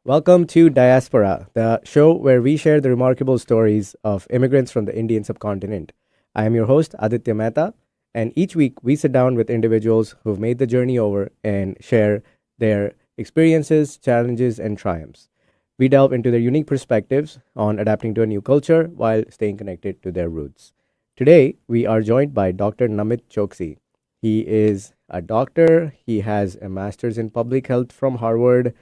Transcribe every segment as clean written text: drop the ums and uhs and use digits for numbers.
Welcome to Diaspora, the show where we share the remarkable stories of immigrants from the Indian subcontinent. I am your host, Aditya Mehta, and each week we sit down with individuals who've made the journey over and share their experiences, challenges, and triumphs. We delve into their unique perspectives on adapting to a new culture while staying connected to their roots. Today, we are joined by Dr. Namit Choksi. He is a doctor, he has a master's in public health from Harvard,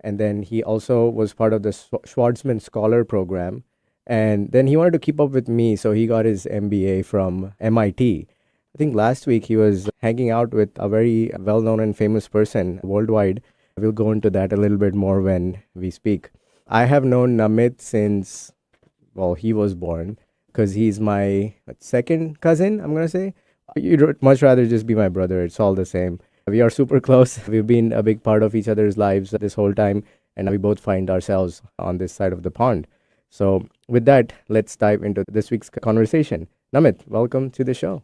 and then he also was part of the Schwarzman Scholar program. And then he wanted to keep up with me, so he got his MBA from MIT. I think last week he was hanging out with a very well known and famous person worldwide. We'll go into that a little bit more when we speak. I have known Namit since, well, he was born because he's my second cousin, I'm going to say. You'd much rather just be my brother. It's all the same. We are super close. We've been a big part of each other's lives this whole time, and we both find ourselves on this side of the pond. So, with that, let's dive into this week's conversation. Namit, welcome to the show.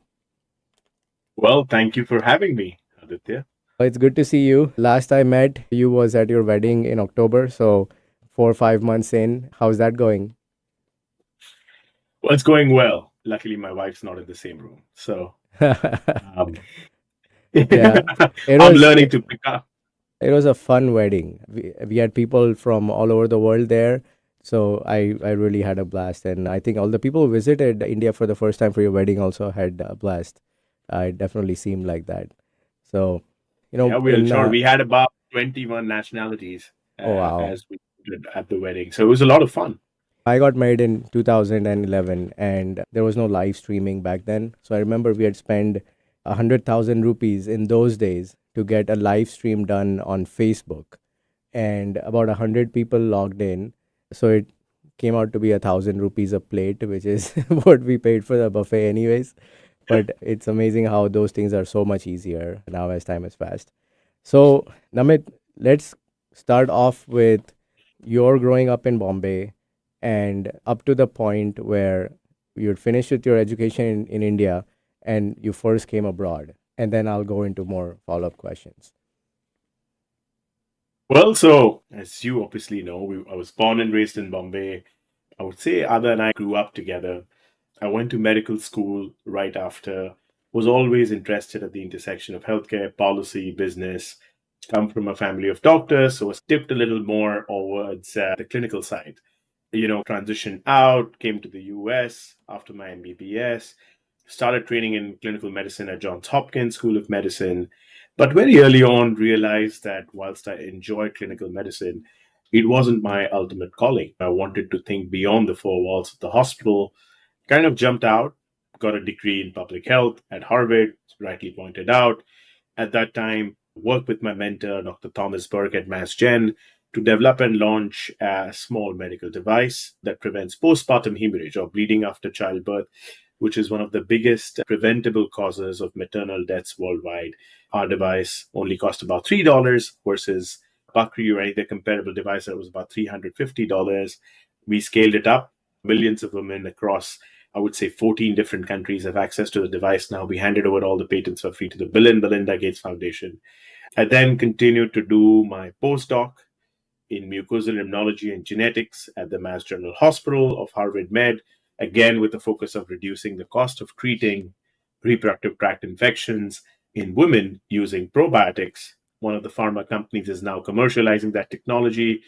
Well, thank you for having me, Aditya. It's good to see you. Last I met, you was at your wedding in October, so 4 or 5 months in. How's that going? Well, it's going well. Luckily, my wife's not in the same room, so um, Yeah, it I'm was learning it, to pick up. it was a fun wedding. We had people from all over the world there, so I really had a blast. And I think all the people who visited India for the first time for your wedding also had a blast. It definitely seemed like that. So, Yeah, we'll in sure. We had about 21 nationalities oh wow, as we did at the wedding, so it was a lot of fun. I got married in 2011, and there was no live streaming back then. So I remember we had spent 100,000 rupees in those days to get a live stream done on Facebook, and about 100 people logged in. So it came out to be 1,000 rupees a plate, which is what we paid for the buffet, anyways. But it's amazing how those things are so much easier now as time has passed. So, Namit, let's start off with your growing up in Bombay and up to the point where you'd finished with your education in India and you first came abroad. And then I'll go into more follow up questions. Well, so as you obviously know, I was born and raised in Bombay. I would say Ada and I grew up together. I went to medical school right after, was always interested at the intersection of healthcare, policy, business. Come from a family of doctors, so was tipped a little more towards the clinical side. Transitioned out, came to the US after my MBBS, started training in clinical medicine at Johns Hopkins School of Medicine, but very early on realized that whilst I enjoyed clinical medicine, it wasn't my ultimate calling. I wanted to think beyond the four walls of the hospital, kind of jumped out, got a degree in public health at Harvard, rightly pointed out. At that time, worked with my mentor, Dr. Thomas Burke at Mass Gen, to develop and launch a small medical device that prevents postpartum hemorrhage or bleeding after childbirth, which is one of the biggest preventable causes of maternal deaths worldwide. Our device only cost about $3 versus Bakri or any other comparable device that was about $350. We scaled it up. Millions of women across, I would say, 14 different countries have access to the device now. We handed over all the patents for free to the Bill and Melinda Gates Foundation. I then continued to do my postdoc in mucosal immunology and genetics at the Mass General Hospital of Harvard Med, again with the focus of reducing the cost of treating reproductive tract infections in women using probiotics. One of the pharma companies is now commercializing that technology.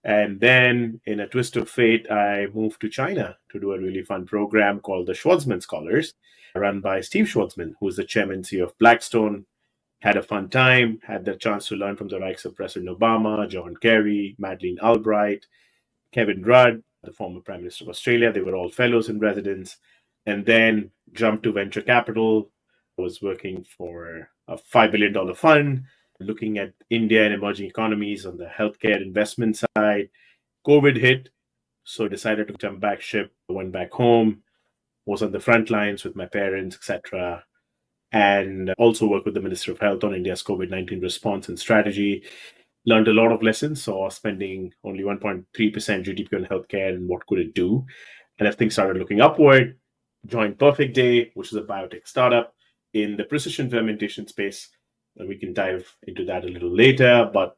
And then, in a twist of fate, I moved to China to do a really fun program called the Schwarzman Scholars, run by Steve Schwarzman, who is the chairman and CEO of Blackstone. Had a fun time, had the chance to learn from the likes of President Obama, John Kerry, Madeleine Albright, Kevin Rudd, the former Prime Minister of Australia. They were all fellows in residence. And then jumped to venture capital. I was working for a $5 billion fund, looking at India and emerging economies on the healthcare investment side. COVID hit, so I decided to jump back ship, went back home, was on the front lines with my parents, etc., and also worked with the Minister of Health on India's COVID-19 response and strategy. Learned a lot of lessons, saw spending only 1.3% GDP on healthcare and what could it do. And if things started looking upward, joined Perfect Day, which is a biotech startup in the precision fermentation space. And we can dive into that a little later. But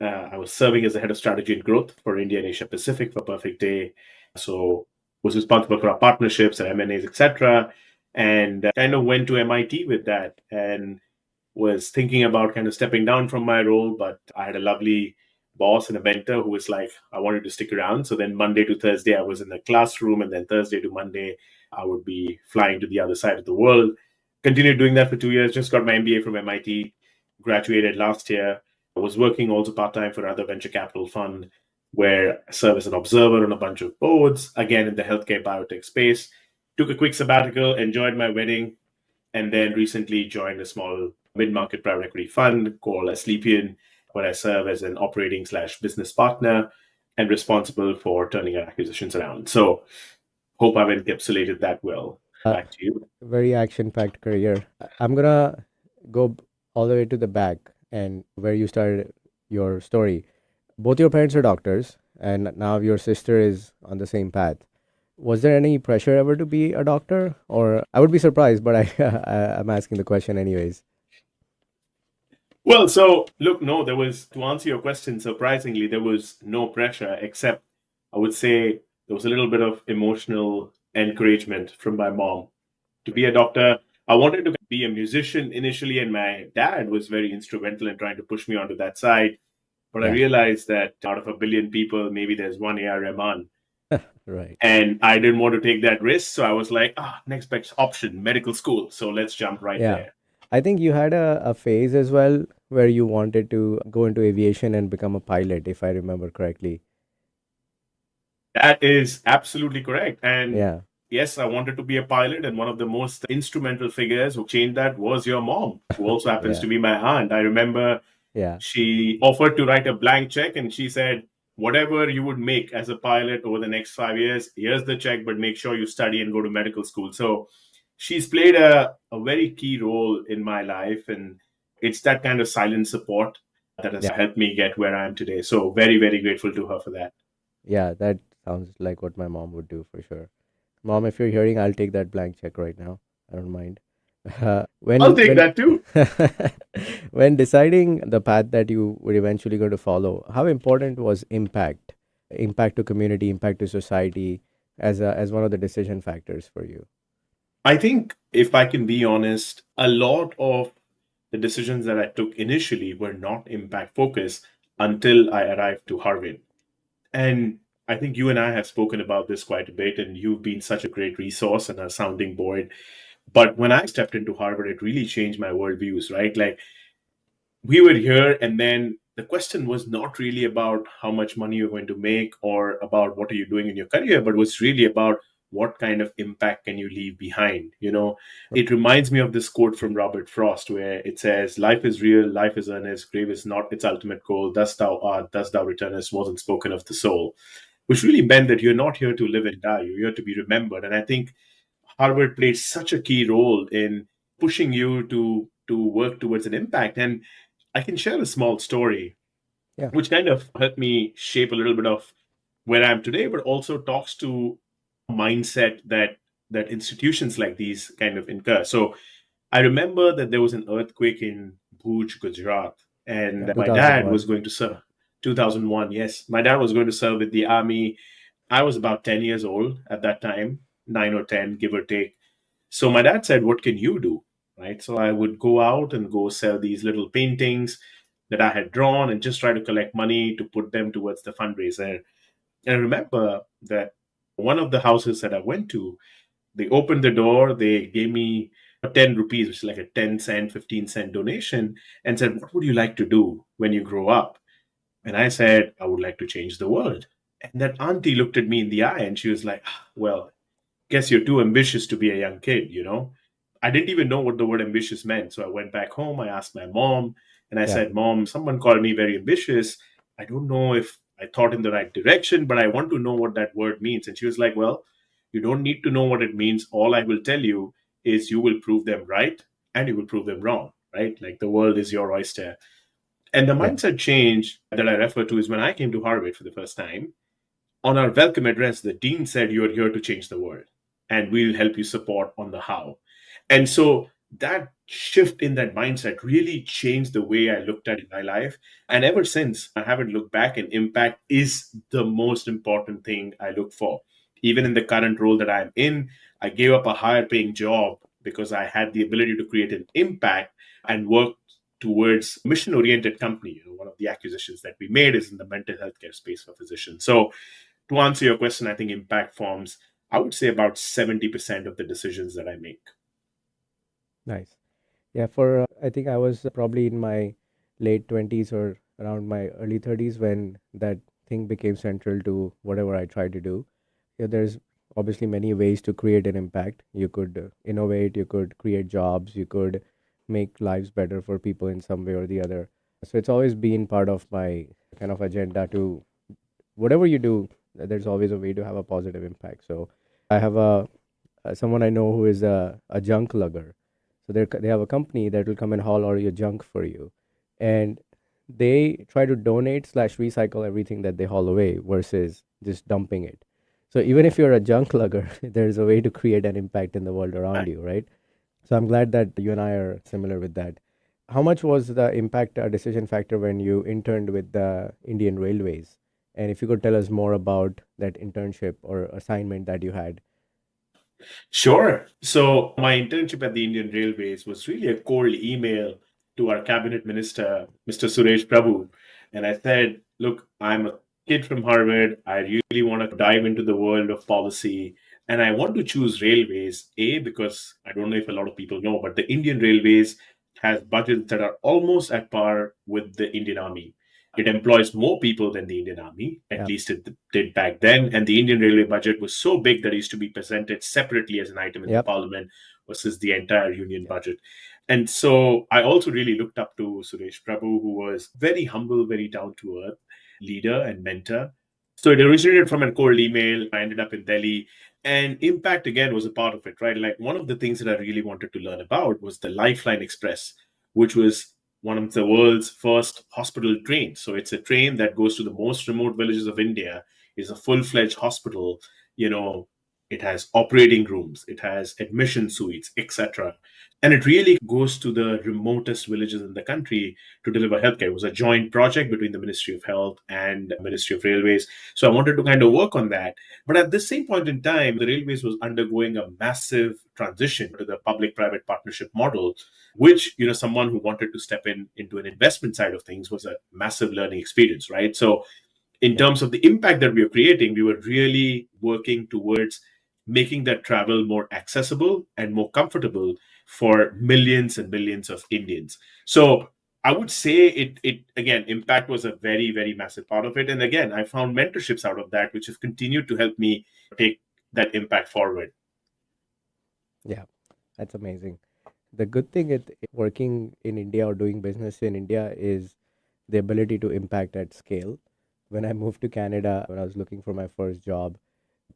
I was serving as the head of strategy and growth for India and Asia Pacific for Perfect Day. So was responsible for our partnerships and M&As, etc. And kind of went to MIT with that and was thinking about kind of stepping down from my role, but I had a lovely boss and a mentor who was like, I wanted to stick around. So then Monday to Thursday, I was in the classroom, and then Thursday to Monday, I would be flying to the other side of the world. Continued doing that for 2 years, just got my MBA from MIT, graduated last year. I was working also part time for another venture capital fund where I serve as an observer on a bunch of boards, again in the healthcare biotech space. Took a quick sabbatical, enjoyed my wedding, and then recently joined a small mid-market private equity fund called Asclepion, where I serve as an operating/business partner and responsible for turning our acquisitions around. So hope I've encapsulated that well. Back to you. Very action-packed career. I'm gonna go all the way to the back and where you started your story. Both your parents are doctors, and now your sister is on the same path. Was there any pressure ever to be a doctor? Or I would be surprised, but I'm asking the question anyways. Well, so look, no, there was, to answer your question, surprisingly, there was no pressure, except I would say there was a little bit of emotional encouragement from my mom to be a doctor. I wanted to be a musician initially, and my dad was very instrumental in trying to push me onto that side. But I Yeah, realized that out of a billion people, maybe there's one A.R. Rahman. right. And I didn't want to take that risk. So I was like, next best option, medical school. So let's jump right Yeah. there. I think you had a phase as well where you wanted to go into aviation and become a pilot, if I remember correctly. That is absolutely correct. And Yeah, yes, I wanted to be a pilot. And one of the most instrumental figures who changed that was your mom, who also happens yeah, to be my aunt. I remember yeah, she offered to write a blank check and she said, whatever you would make as a pilot over the next 5 years, here's the check, but make sure you study and go to medical school. So she's played a very key role in my life. And it's that kind of silent support that has yeah, helped me get where I am today. So very, very grateful to her for that. yeah. That sounds like what my mom would do for sure. Mom, if you're hearing, I'll take that blank check right now. I don't mind. I'll when take when that too. when deciding the path that you were eventually going to follow, how important was impact to community, impact to society, as one of the decision factors for you? I think if I can be honest, a lot of the decisions that I took initially were not impact focused until I arrived to Harvard. And I think you and I have spoken about this quite a bit, and you've been such a great resource and a sounding board. But when I stepped into Harvard, it really changed my worldviews, right? Like we were here, and then the question was not really about how much money you're going to make or about what are you doing in your career, but was really about what kind of impact can you leave behind. It reminds me of this quote from Robert Frost where it says, life is real, life is earnest, grave is not its ultimate goal, thus thou art, thus thou returnest, wasn't spoken of the soul, which really meant that you're not here to live and die, you're here to be remembered. And I think Harvard played such a key role in pushing you to work towards an impact. And I can share a small story Yeah, which kind of helped me shape a little bit of where I am today, but also talks to mindset that institutions like these kind of incur. So I remember that there was an earthquake in Bhuj, Gujarat, yeah. and my dad was 2001. going to serve. 2001, yes. My dad was going to serve with the army. I was about 10 years old at that time, 9 or 10, give or take. So my dad said, what can you do? Right. So I would go out and go sell these little paintings that I had drawn and just try to collect money to put them towards the fundraiser. And I remember that one of the houses that I went to, they opened the door, they gave me 10 rupees, which is like a 10 cent, 15-cent donation, and said, what would you like to do when you grow up? And I said, I would like to change the world. And that auntie looked at me in the eye and she was like, well, guess you're too ambitious to be a young kid. I didn't even know what the word ambitious meant. So I went back home, I asked my mom, and I Yeah, said, Mom, someone called me very ambitious. I don't know if I thought in the right direction, but I want to know what that word means. And she was like, well, you don't need to know what it means. All I will tell you is you will prove them right and you will prove them wrong, right? Like the world is your oyster. And the yeah, mindset change that I refer to is when I came to Harvard for the first time. On our welcome address, the dean said, you're here to change the world and we'll help you support on the how. And so that shift in that mindset really changed the way I looked at my life. And ever since, I haven't looked back, and impact is the most important thing I look for. Even in the current role that I'm in, I gave up a higher paying job because I had the ability to create an impact and work towards mission oriented company. One of the acquisitions that we made is in the mental health care space for physicians. So to answer your question, I think impact forms, I would say, about 70% of the decisions that I make. Nice. Yeah, for I think I was probably in my late 20s or around my early 30s when that thing became central to whatever I tried to do. Yeah, there's obviously many ways to create an impact. You could innovate, you could create jobs, you could make lives better for people in some way or the other. So it's always been part of my kind of agenda to whatever you do, there's always a way to have a positive impact. So I have someone I know who is a junk lugger. So they have a company that will come and haul all your junk for you, and they try to donate slash recycle everything that they haul away versus just dumping it. So even if you're a junk lugger, there's a way to create an impact in the world around you, right? So I'm glad that you and I are similar with that. How much was the impact a decision factor when you interned with the Indian Railways? And if you could tell us more about that internship or assignment that you had. Sure. So my internship at the Indian Railways was really a cold email to our cabinet minister, Mr. Suresh Prabhu. And I said, look, I'm a kid from Harvard. I really want to dive into the world of policy. And I want to choose railways, A, because I don't know if a lot of people know, but the Indian Railways has budgets that are almost at par with the Indian Army. It employs more people than the Indian Army, at Yeah. least it did back then. And the Indian railway budget was so big that it used to be presented separately as an item in the Yep. parliament versus the entire union Yep. budget. And so I also really looked up to Suresh Prabhu, who was very humble, very down to earth leader and mentor. So it originated from a cold email. I ended up in Delhi, and impact again was a part of it, right? Like one of the things that I really wanted to learn about was the Lifeline Express, which was one of the world's first hospital trains. So it's a train that goes to the most remote villages of India. It's a full-fledged hospital. You know, it has operating rooms, it has admission suites, etc. And it really goes to the remotest villages in the country to deliver healthcare. It was a joint project between the Ministry of Health and Ministry of Railways. So I wanted to kind of work on that. But at the same point in time, the Railways was undergoing a massive transition to the public-private partnership model, which, someone who wanted to step into an investment side of things was a massive learning experience, right? So in Yep. terms of the impact that we were creating, we were really working towards making that travel more accessible and more comfortable for millions and millions of Indians. So I would say it again, impact was a very, very massive part of it. And again, I found mentorships out of that, which have continued to help me take that impact forward. Yeah. That's amazing. The good thing with working in India or doing business in India is the ability to impact at scale. When I moved to Canada, when I was looking for my first job,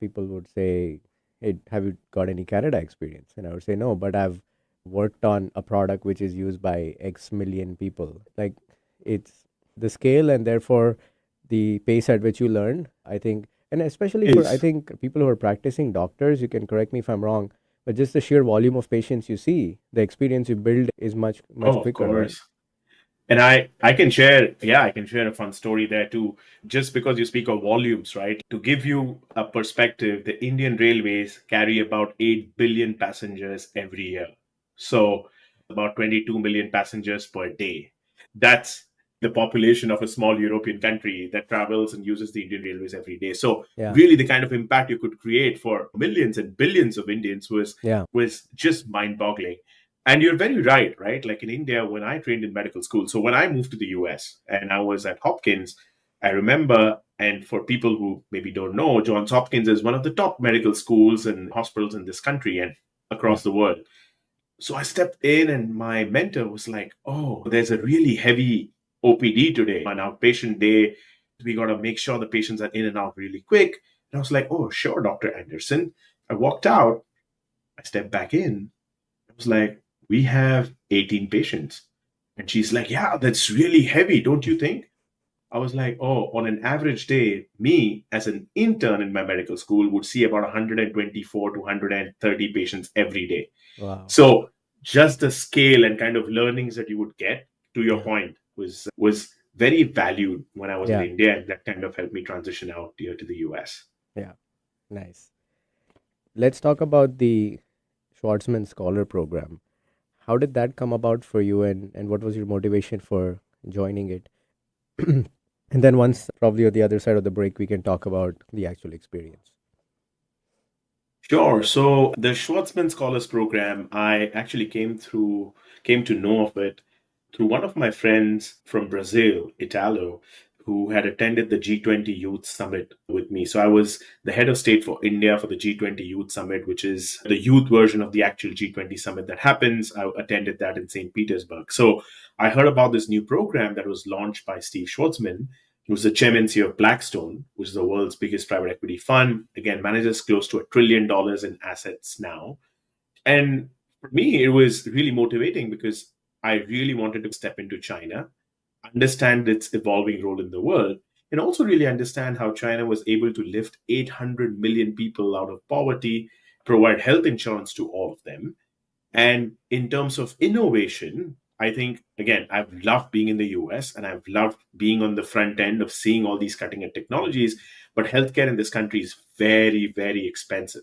people would say, "Hey, have you got any Canada experience?" And I would say, "No, but I've worked on a product which is used by X million people." Like it's the scale and therefore the pace at which you learn, I think, and especially for I Is think people who are practicing doctors, you can correct me if I'm wrong, but just the sheer volume of patients you see, the experience you build is much oh, of quicker, right? course. And I can share, yeah, I can share a fun story there too. Just because you speak of volumes, right? To give you a perspective, the Indian Railways carry about 8 billion passengers every year. So about 22 million passengers per day. That's the population of a small European country that travels and uses the Indian Railways every day. So Yeah. really the kind of impact you could create for millions and billions of Indians Yeah. was just mind-boggling. And you're very right, right? Like in India, when I trained in medical school, so when I moved to the US and I was at Hopkins, I remember, and for people who maybe don't know, Johns Hopkins is one of the top medical schools and hospitals in this country and Yeah. across the world. So I stepped in, and my mentor was like, "Oh, there's a really heavy OPD today, an outpatient day. We got to make sure the patients are in and out really quick." And I was like, "Oh, sure, Dr. Anderson." I walked out, I stepped back in, I was like, we have 18 patients. And she's like, yeah, that's really heavy, don't you think? I was like, oh, on an average day, me as an intern in my medical school would see about 124 to 130 patients every day. Wow. So just the scale and kind of learnings that you would get, to your Yeah. point, was very valued when I was in Yeah. India, and that kind of helped me transition out here to the US. Yeah. Nice. Let's talk about the Schwarzman Scholar Program. How did that come about for you, and what was your motivation for joining it? And then once probably on the other side of the break, we can talk about the actual experience. Sure. So the Schwarzman Scholars program, I actually came to know of it through one of my friends from Brazil, Italo, who had attended the G20 Youth Summit with me. So I was the head of state for India for the G20 Youth Summit, which is the youth version of the actual G20 summit that happens. I attended that in St. Petersburg. So I heard about this new program that was launched by Steve Schwarzman, who's the chairman CEO of Blackstone, which is the world's biggest private equity fund. Again, manages close to $1 trillion in assets now. And for me, it was really motivating because I really wanted to step into China, understand its evolving role in the world, and also really understand how China was able to lift 800 million people out of poverty, provide health insurance to all of them. And in terms of innovation, I think, again, I've loved being in the US and I've loved being on the front end of seeing all these cutting edge technologies. But healthcare in this country is very, very expensive.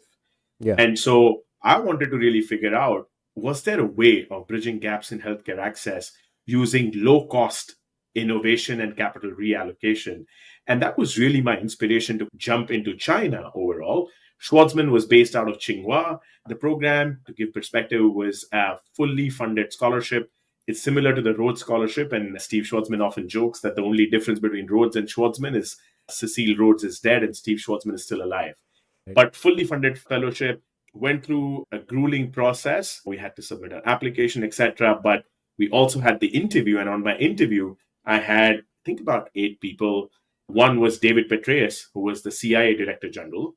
Yeah. And so I wanted to really figure out, was there a way of bridging gaps in healthcare access using low cost innovation and capital reallocation? And that was really my inspiration to jump into China overall. Schwarzman was based out of Tsinghua. The program, to give perspective, was a fully funded scholarship. It's similar to the Rhodes Scholarship, and Steve Schwarzman often jokes that the only difference between Rhodes and Schwarzman is Cecile Rhodes is dead and Steve Schwarzman is still alive. Right. But fully funded fellowship, went through a grueling process. We had to submit an application, etc. But we also had the interview, and on my interview, I had, I think, about 8 people. One was David Petraeus, who was the CIA Director General.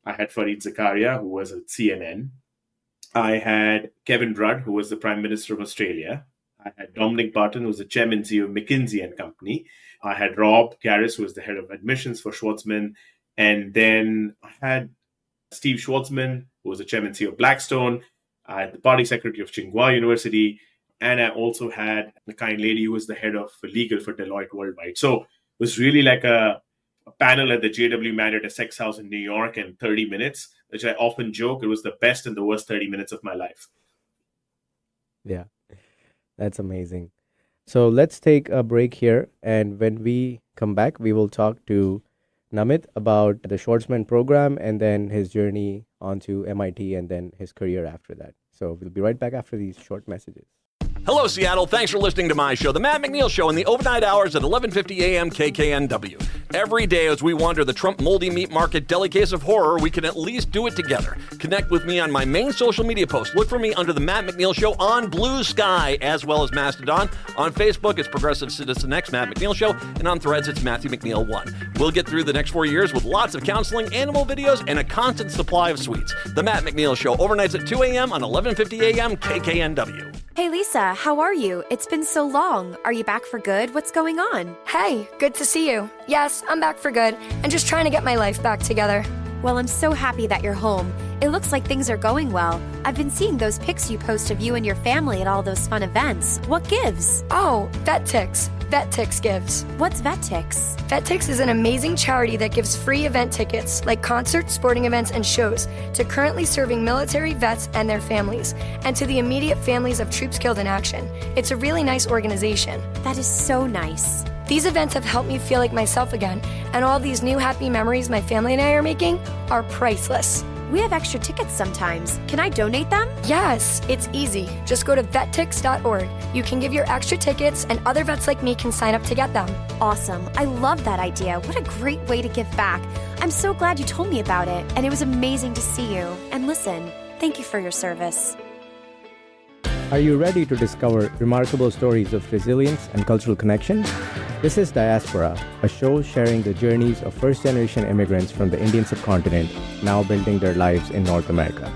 I had Fareed Zakaria, who was at CNN. I had Kevin Rudd, who was the Prime Minister of Australia. I had Dominic Barton, who was the Chairman CEO of McKinsey and Company. I had Rob Garris, who was the head of admissions for Schwarzman. And then I had Steve Schwarzman, who was the Chairman CEO of Blackstone. I had the party secretary of Tsinghua University. And I also had the kind lady who was the head of legal for Deloitte Worldwide. So it was really like a panel at the JW Marriott Essex House in New York in 30 minutes, which I often joke it was the best and the worst 30 minutes of my life. Yeah. That's amazing. So let's take a break here. And when we come back, we will talk to Namit about the Schwarzman program and then his journey onto MIT and then his career after that. So we'll be right back after these short messages. Hello, Seattle. Thanks for listening to my show, The Matt McNeil Show, in the overnight hours at 11:50 a.m. KKNW. Every day as we wander the Trump moldy meat market deli case of horror, we can at least do it together. Connect with me on my main social media posts. Look for me under The Matt McNeil Show on Blue Sky, as well as Mastodon. On Facebook, it's Progressive Citizen X, Matt McNeil Show, and on Threads, it's Matthew McNeil 1. We'll get through the next 4 years with lots of counseling, animal videos, and a constant supply of sweets. The Matt McNeil Show, overnights at 2 a.m. on 11:50 a.m. KKNW. Hey Lisa, how are you? It's been so long. Are you back for good? What's going on? Hey, good to see you. Yes, I'm back for good and just trying to get my life back together. Well, I'm so happy that you're home. It looks like things are going well. I've been seeing those pics you post of you and your family at all those fun events. What gives? Oh, VetTix. VetTix gives. What's VetTix? VetTix is an amazing charity that gives free event tickets, like concerts, sporting events, and shows, to currently serving military vets and their families, and to the immediate families of troops killed in action. It's a really nice organization. That is so nice. These events have helped me feel like myself again, and all these new happy memories my family and I are making are priceless. We have extra tickets sometimes. Can I donate them? Yes, it's easy. Just go to vettix.org. You can give your extra tickets, and other vets like me can sign up to get them. Awesome. I love that idea. What a great way to give back. I'm so glad you told me about it, and it was amazing to see you. And listen, thank you for your service. Are you ready to discover remarkable stories of resilience and cultural connection? This is Diaspora, a show sharing the journeys of first-generation immigrants from the Indian subcontinent now building their lives in North America.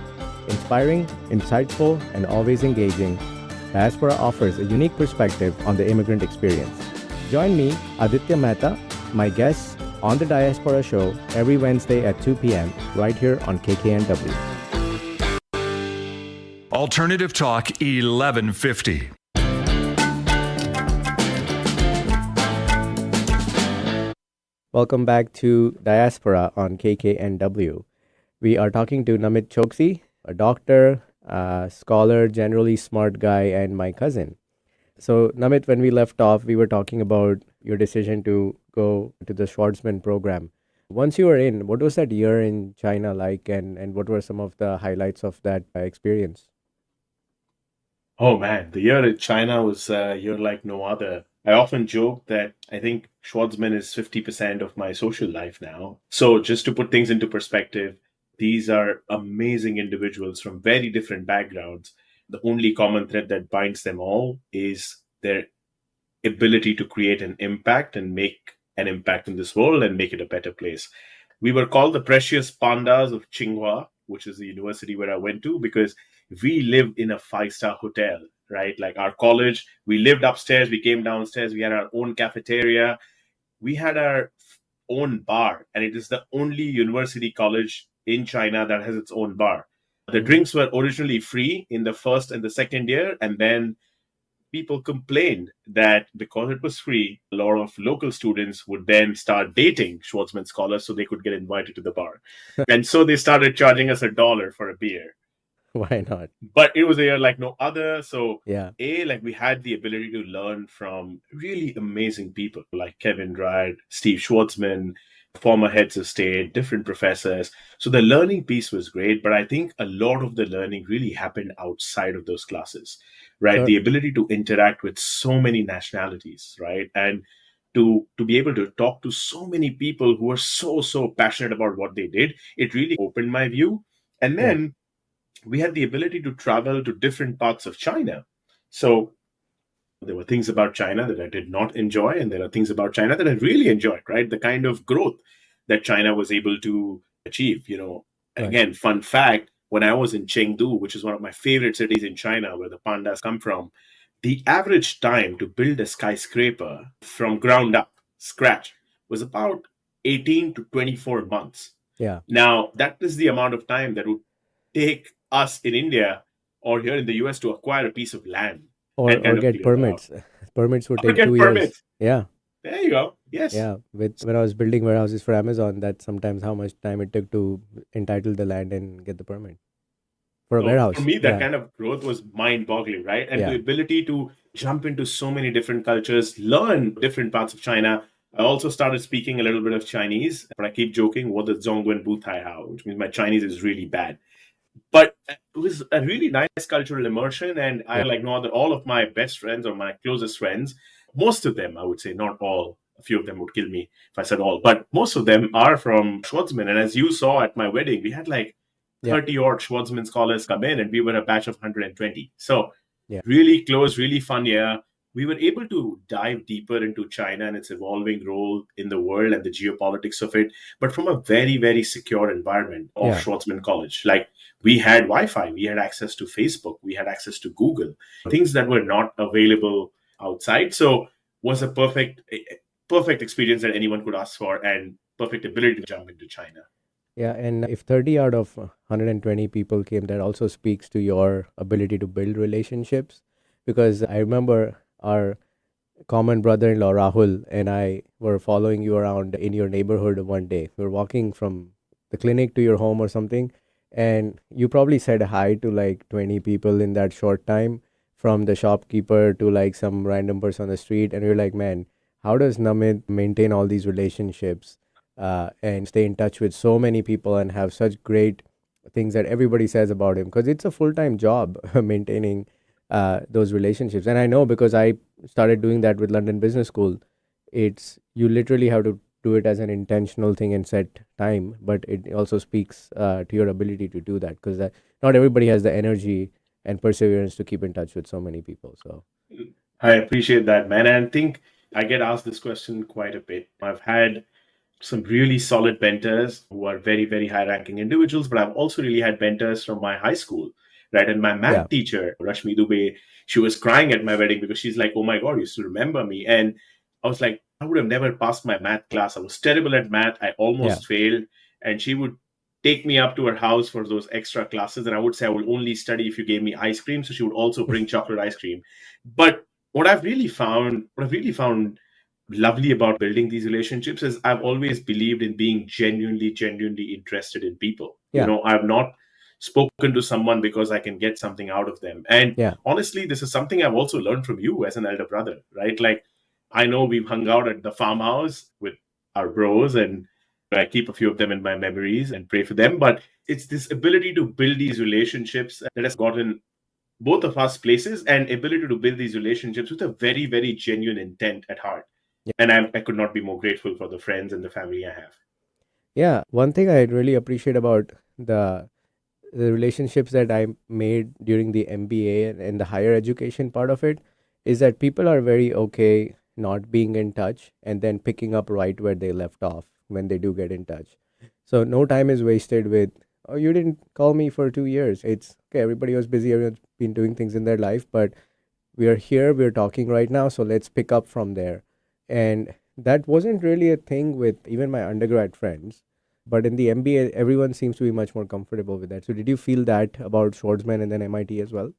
Inspiring, insightful, and always engaging, Diaspora offers a unique perspective on the immigrant experience. Join me, Aditya Mehta, my guests, on the Diaspora show every Wednesday at 2 p.m. right here on KKNW. Alternative Talk 1150. Welcome back to Diaspora on KKNW. We are talking to Namit Choksi, a doctor, a scholar, generally smart guy, and my cousin. So, Namit, when we left off, we were talking about your decision to go to the Schwarzman program. Once you were in, what was that year in China like, and what were some of the highlights of that experience? Oh man, the year in China was a year like no other. I often joke that I think Schwarzman is 50% of my social life now. So, just to put things into perspective, these are amazing individuals from very different backgrounds. The only common thread that binds them all is their ability to create an impact and make an impact in this world and make it a better place. We were called the precious pandas of Tsinghua, which is the university where I went to, because we lived in a five-star hotel, right? Like our college, we lived upstairs, we came downstairs, we had our own cafeteria, we had our own bar, and it is the only university college in China that has its own bar. The drinks were originally free in the first and the second year, and then people complained that because it was free, a lot of local students would then start dating Schwarzman Scholars so they could get invited to the bar. And so they started charging us $1 for a beer. Why not? But it was a year like no other. So, Yeah. like we had the ability to learn from really amazing people like Kevin Dryad, Steve Schwarzman, former heads of state, different professors. So the learning piece was great, but I think a lot of the learning really happened outside of those classes, right? Sure. The ability to interact with so many nationalities, right? And to be able to talk to so many people who are so passionate about what they did, it really opened my view. And then we had the ability to travel to different parts of China. So there were things about China that I did not enjoy, and there are things about China that I really enjoyed, right? The kind of growth that China was able to achieve. Right. Again, fun fact, when I was in Chengdu, which is one of my favorite cities in China where the pandas come from, the average time to build a skyscraper from ground up, scratch, was about 18 to 24 months. Yeah. Now, that is the amount of time that would take us in India or here in the US to acquire a piece of land. Or and kind of get clear it out. permits. Permits would Or take get 2 years. permits. Yeah. There you go. Yes. Yeah. When I was building warehouses for Amazon, that's sometimes how much time it took to entitle the land and get the permit for a So warehouse. for me, that Yeah. kind of growth was mind-boggling, right? And Yeah. the ability to jump into so many different cultures, learn different parts of China. I also started speaking a little bit of Chinese, but I keep joking, what the Zhongwen Bu Tai Hao, which means my Chinese is really bad. But it was a really nice cultural immersion, and I like no other. All of my best friends or my closest friends, most of them, I would say, not all. A few of them would kill me if I said all, but most of them are from Schwarzman. And as you saw at my wedding, we had like 30 odd Schwarzman scholars come in, and we were a batch of 120. So really close, really fun year. We were able to dive deeper into China and its evolving role in the world and the geopolitics of it, but from a very, very secure environment of Schwarzman College. Like we had Wi-Fi, we had access to Facebook, we had access to Google, things that were not available outside. So was a perfect experience that anyone could ask for, and perfect ability to jump into China. Yeah, and if 30 out of 120 people came, that also speaks to your ability to build relationships. Because I remember our common brother-in-law, Rahul, and I were following you around in your neighborhood one day. We were walking from the clinic to your home or something, and you probably said hi to like 20 people in that short time, from the shopkeeper to like some random person on the street. And we were like, man, how does Namit maintain all these relationships and stay in touch with so many people and have such great things that everybody says about him? Because it's a full-time job maintaining those relationships. And I know, because I started doing that with London Business School. It's, you literally have to do it as an intentional thing and set time, but it also speaks to your ability to do that, because not everybody has the energy and perseverance to keep in touch with so many people. So I appreciate that, man. And I think I get asked this question quite a bit. I've had some really solid mentors who are very, very high-ranking individuals, but I've also really had mentors from my high school, right? And my math teacher, Rashmi Dubey, she was crying at my wedding because she's like, oh my God, you still remember me? And I was like, I would have never passed my math class. I was terrible at math. I almost failed. And she would take me up to her house for those extra classes. And I would say I will only study if you gave me ice cream. So she would also bring chocolate ice cream. But what I've really found lovely about building these relationships is I've always believed in being genuinely interested in people. Yeah. I've not spoken to someone because I can get something out of them. And Yeah. honestly, this is something I've also learned from you as an elder brother, right? Like, I know we've hung out at the farmhouse with our bros, and I keep a few of them in my memories and pray for them. But it's this ability to build these relationships that has gotten both of us places, and ability to build these relationships with a very genuine intent at heart. Yeah. And I could not be more grateful for the friends and the family I have. Yeah. One thing I really appreciate about the relationships that I made during the MBA and the higher education part of it is that people are very okay not being in touch and then picking up right where they left off when they do get in touch. So no time is wasted with, oh, you didn't call me for 2 years. It's okay, everybody was busy, everyone's been doing things in their life, but we are here, we're talking right now, so let's pick up from there. And that wasn't really a thing with even my undergrad friends. But in the MBA, everyone seems to be much more comfortable with that. So did you feel that about Schwarzman and then MIT as well?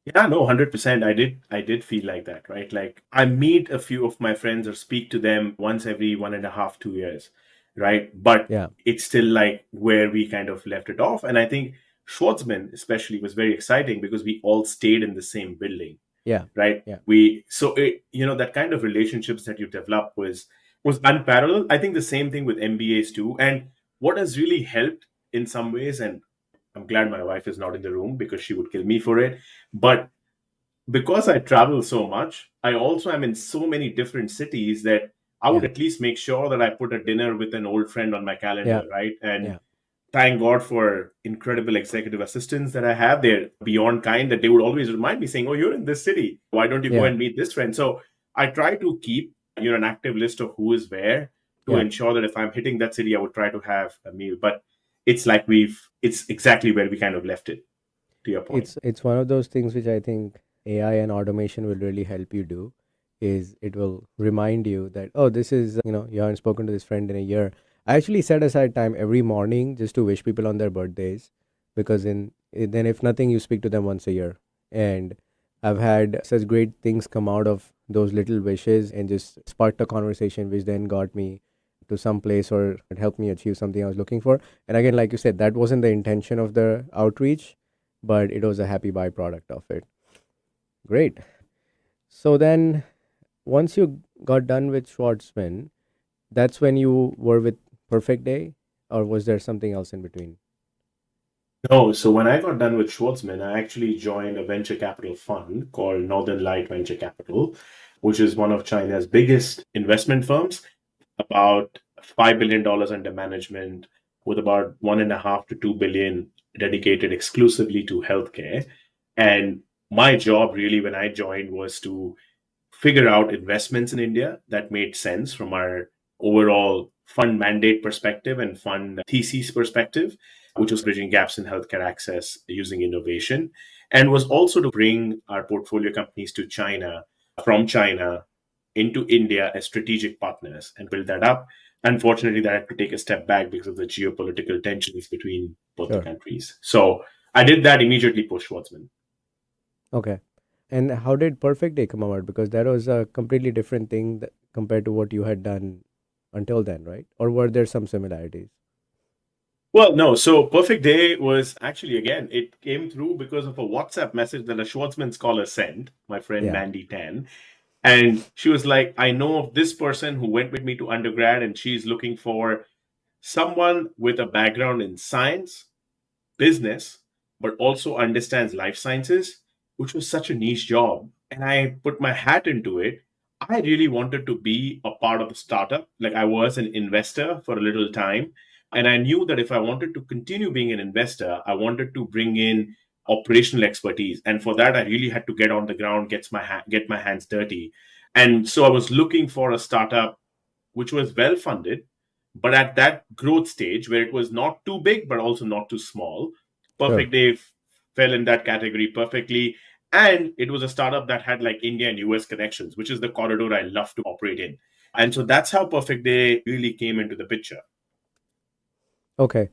Yeah, no, 100%. I did feel like that, right? Like, I meet a few of my friends or speak to them once every 1.5, 2 years, right? But Yeah. it's still like where we kind of left it off. And I think Schwartzman especially was very exciting because we all stayed in the same building, Yeah. right? Yeah. That kind of relationships that you develop was unparalleled. I think the same thing with MBAs too. And what has really helped in some ways, and I'm glad my wife is not in the room because she would kill me for it. But because I travel so much, I also am in so many different cities that I would Yeah. at least make sure that I put a dinner with an old friend on my Yeah. calendar, right? And Yeah. thank God for incredible executive assistants that I have. They're beyond kind, that they would always remind me saying, "Oh, you're in this city. Why don't you go Yeah. and meet this friend?" So I try to keep, an active list of who is where to Yeah. ensure that if I'm hitting that city, I would try to have a meal. But it's like it's exactly where we kind of left it, to your point. It's one of those things which I think AI and automation will really help you do is it will remind you that, oh, this is, you haven't spoken to this friend in a year. I actually set aside time every morning just to wish people on their birthdays because then if nothing, you speak to them once a year. And I've had such great things come out of those little wishes and just sparked a conversation which then got me to some place or it helped me achieve something I was looking for. And again, like you said, that wasn't the intention of the outreach, but it was a happy byproduct of it. Great. So then, once you got done with Schwartzman, that's when you were with Perfect Day, or was there something else in between? No, so when I got done with Schwartzman, I actually joined a venture capital fund called Northern Light Venture Capital, which is one of China's biggest investment firms, about $5 billion under management, with about 1.5 to 2 billion dedicated exclusively to healthcare. And my job really when I joined was to figure out investments in India that made sense from our overall fund mandate perspective and fund thesis perspective, which was bridging gaps in healthcare access using innovation, and was also to bring our portfolio companies to China, from China into India as strategic partners and build that up. Unfortunately, that had to take a step back because of the geopolitical tensions between both the Sure. countries. So I did that immediately post Schwartzman. Okay. And how did Perfect Day come about? Because that was a completely different thing compared to what you had done until then, right? Or were there some similarities? Well, no. So Perfect Day was actually, again, it came through because of a WhatsApp message that a Schwarzman scholar sent, my friend Yeah. Mandy Tan. And she was like, I know of this person who went with me to undergrad, and she's looking for someone with a background in science, business, but also understands life sciences, which was such a niche job. And I put my hat into it. I really wanted to be a part of the startup. Like, I was an investor for a little time. And I knew that if I wanted to continue being an investor, I wanted to bring in operational expertise. And for that, I really had to get on the ground, get my hands dirty. And so I was looking for a startup which was well funded, but at that growth stage where it was not too big, but also not too small. Sure. Perfect Day fell in that category perfectly. And it was a startup that had like India and US connections, which is the corridor I love to operate in. And so that's how Perfect Day really came into the picture. Okay.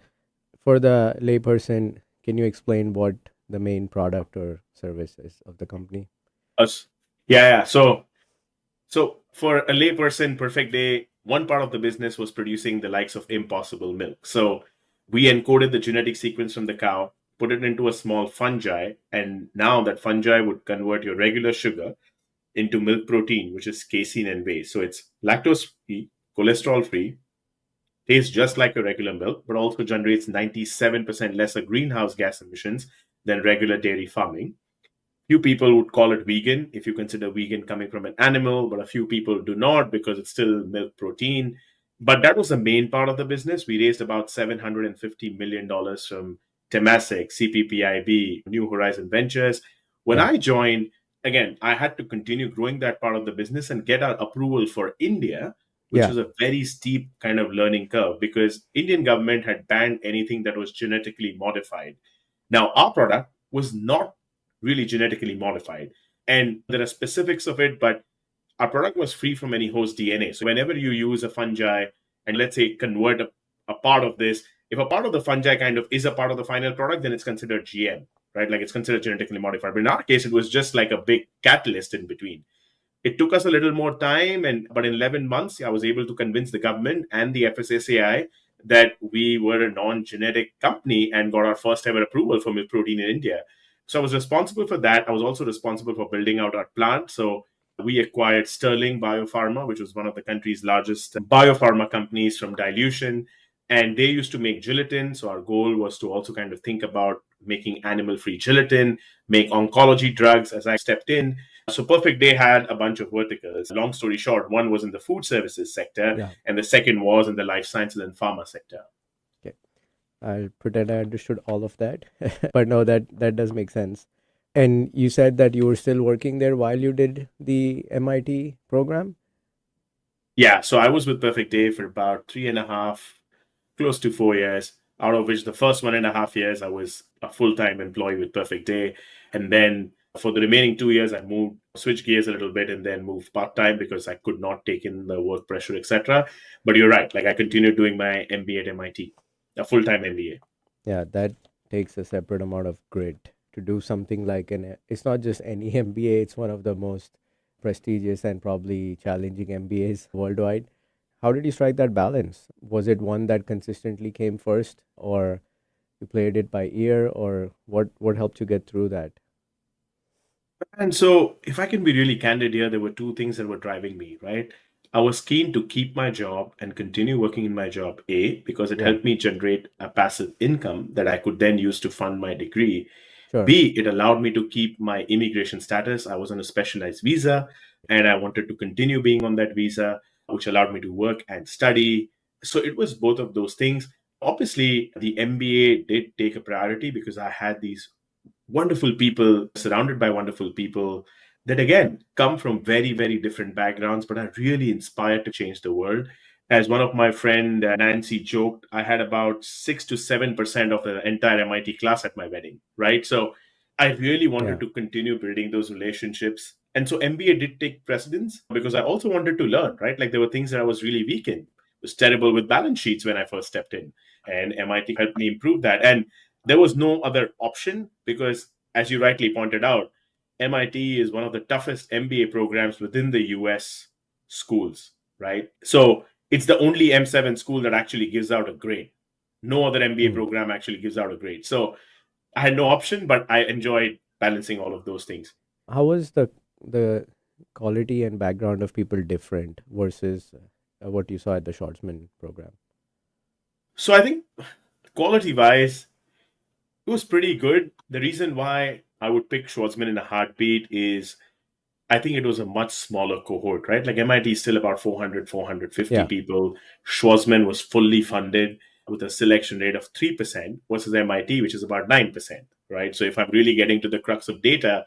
For the layperson, can you explain what the main product or service is of the company? Us. Yeah. So for a layperson, Perfect Day, one part of the business was producing the likes of Impossible Milk. So we encoded the genetic sequence from the cow, put it into a small fungi, and now that fungi would convert your regular sugar into milk protein, which is casein and whey. So it's lactose free, cholesterol free, tastes just like a regular milk, but also generates 97% lesser greenhouse gas emissions than regular dairy farming. Few people would call it vegan if you consider vegan coming from an animal, but a few people do not because it's still milk protein. But that was the main part of the business. We raised about $750 million from Temasek, CPPIB, New Horizon Ventures. When Yeah. I joined, again, I had to continue growing that part of the business and get our approval for India, which Yeah. was a very steep kind of learning curve because Indian government had banned anything that was genetically modified. Now, our product was not really genetically modified. And there are specifics of it, but our product was free from any host DNA. So whenever you use a fungi and let's say convert a part of this, if a part of the fungi kind of is a part of the final product, then it's considered GM, right? Like it's considered genetically modified. But in our case, it was just like a big catalyst in between. It took us a little more time, but in 11 months, I was able to convince the government and the FSSAI that we were a non-genetic company and got our first ever approval for milk protein in India. So I was responsible for that. I was also responsible for building out our plant. So we acquired Sterling Biopharma, which was one of the country's largest biopharma companies from dilution. And they used to make gelatin. So our goal was to also kind of think about making animal-free gelatin, make oncology drugs as I stepped in. So Perfect Day had a bunch of verticals. Long story short, one was in the food services sector, Yeah. and the second was in the life sciences and pharma sector. Okay. I'll pretend I understood all of that. But no, that does make sense. And you said that you were still working there while you did the MIT program? Yeah, so I was with Perfect Day for about 3.5, close to 4 years, out of which the first 1.5 years I was a full-time employee with Perfect Day. And then for the remaining 2 years, I switched gears a little bit and then moved part-time because I could not take in the work pressure, etc. But you're right, like I continued doing my MBA at MIT, a full-time MBA. Yeah, that takes a separate amount of grit to do something like it's not just any MBA, it's one of the most prestigious and probably challenging MBAs worldwide. How did you strike that balance? Was it one that consistently came first, or you played it by ear, or what helped you get through that? And so, if I can be really candid here, there were two things that were driving me, right? I was keen to keep my job and continue working in my job, A, because it Yeah, helped me generate a passive income that I could then use to fund my degree. sure. B, it allowed me to keep my immigration status. I was on a specialized visa and I wanted to continue being on that visa, which allowed me to work and study. So it was both of those things. Obviously, the MBA did take a priority because I had these wonderful people, surrounded by wonderful people that again come from very, very different backgrounds, but are really inspired to change the world. As one of my friend Nancy joked, I had about 6 to 7% of the entire MIT class at my wedding, right? So I really Yeah, wanted to continue building those relationships. And so MBA did take precedence because I also wanted to learn, right? Like there were things that I was really weak in. I was terrible with balance sheets when I first stepped in, and MIT helped me improve that. And there was no other option because, as you rightly pointed out, MIT is one of the toughest MBA programs within the US schools, right? So it's the only M7 school that actually gives out a grade. No other MBA mm. program actually gives out a grade. So I had no option, but I enjoyed balancing all of those things. How was the quality and background of people different versus what you saw at the Schwarzman program? So I think quality wise, it was pretty good. The reason why I would pick Schwarzman in a heartbeat is I think it was a much smaller cohort, right? Like MIT is still about 400, 450 Yeah, people. Schwarzman was fully funded with a selection rate of 3% versus MIT, which is about 9%, right? So if I'm really getting to the crux of data,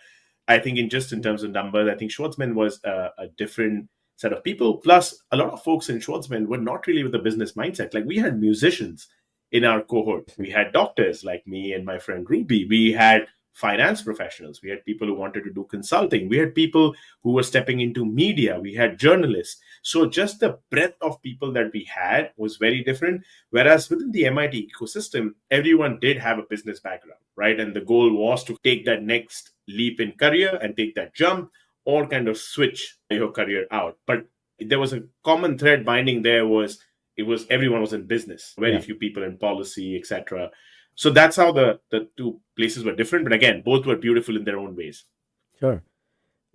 I think in terms of numbers, I think Schwarzman was a different set of people. Plus, a lot of folks in Schwarzman were not really with a business mindset. Like we had musicians in our cohort. We had doctors like me and my friend Ruby. We had finance professionals. We had people who wanted to do consulting. We had people who were stepping into media. We had journalists. So just the breadth of people that we had was very different. Whereas within the MIT ecosystem, everyone did have a business background, right? And the goal was to take that next leap in career and take that jump or kind of switch your career out. But there was a common thread binding there was everyone was in business, very few people in policy, etc. So that's how the two places were different. But again, both were beautiful in their own ways. Sure.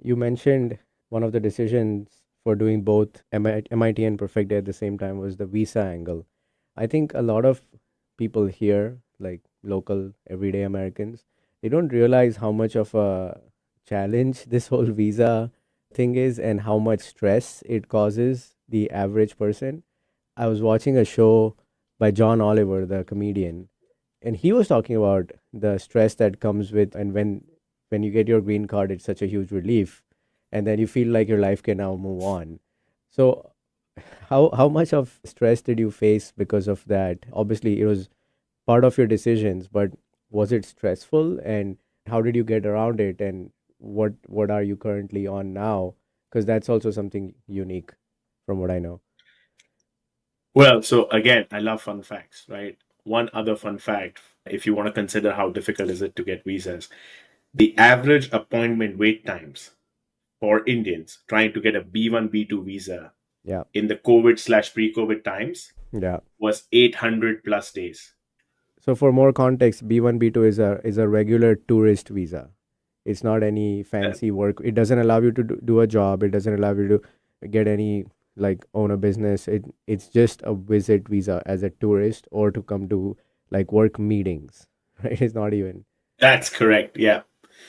You mentioned one of the decisions for doing both MIT and Perfect Day at the same time was the visa angle. I think a lot of people here, like local everyday Americans, they don't realize how much of a challenge this whole visa thing is and how much stress it causes the average person. I was watching a show by John Oliver, the comedian, and he was talking about the stress that comes with, and when you get your green card, it's such a huge relief, and then you feel like your life can now move on. So how much of stress did you face because of that? Obviously it was part of your decisions, but was it stressful, and how did you get around it, and what are you currently on now? Because that's also something unique from what I know. Well, so again, I love fun facts, right? One other fun fact, if you want to consider how difficult is it to get visas, the average appointment wait times for Indians trying to get a B1, B2 visa in the COVID/pre-COVID times was 800 plus days. So for more context, B1, B2 is a regular tourist visa. It's not any fancy work. It doesn't allow you to do a job. It doesn't allow you to get any, like, own a business. It's just a visit visa as a tourist or to come to like work meetings, right? It's not even. That's correct. Yeah.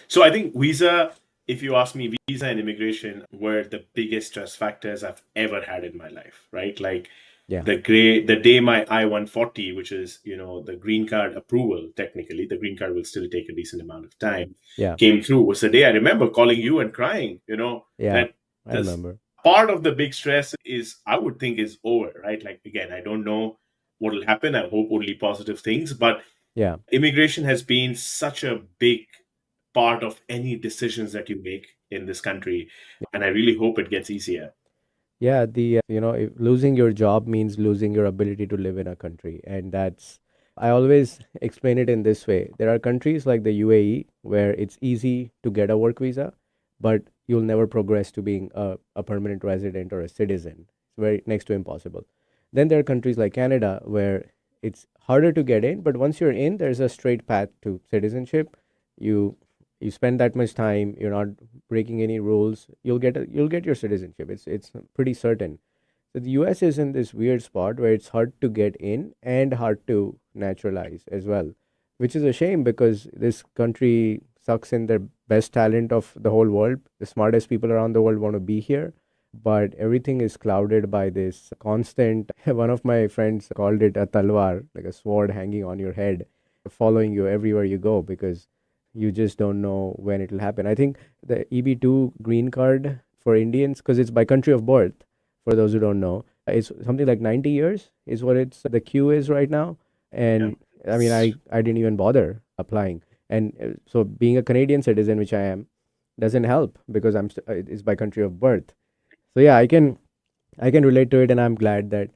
So I think visa, if you ask me, visa and immigration were the biggest stress factors I've ever had in my life, right? Like the day my I-140, which is, the green card approval, technically, the green card will still take a decent amount of time, came through, was the day I remember calling you and crying, I remember. Part of the big stress I would think is over, right? Like, again, I don't know what will happen. I hope only positive things, but immigration has been such a big part of any decisions that you make in this country. And I really hope it gets easier. Yeah, if losing your job means losing your ability to live in a country. And I always explain it in this way. There are countries like the UAE where it's easy to get a work visa, but you'll never progress to being a permanent resident or a citizen. It's very next to impossible. Then there are countries like Canada where it's harder to get in, but once you're in, there's a straight path to citizenship. You spend that much time, you're not breaking any rules, you'll get your citizenship. It's pretty certain. So the US is in this weird spot where it's hard to get in and hard to naturalize as well, which is a shame because this country sucks in the best talent of the whole world. The smartest people around the world want to be here, but everything is clouded by this constant, one of my friends called it a talwar, like a sword hanging on your head, following you everywhere you go because you just don't know when it will happen. I think the EB2 green card for Indians, because it's by country of birth, for those who don't know, it's something like 90 years is what the queue is right now. And I mean, I didn't even bother applying. And so being a Canadian citizen, which I am, doesn't help because it's by country of birth. So yeah, I can relate to it, and I'm glad that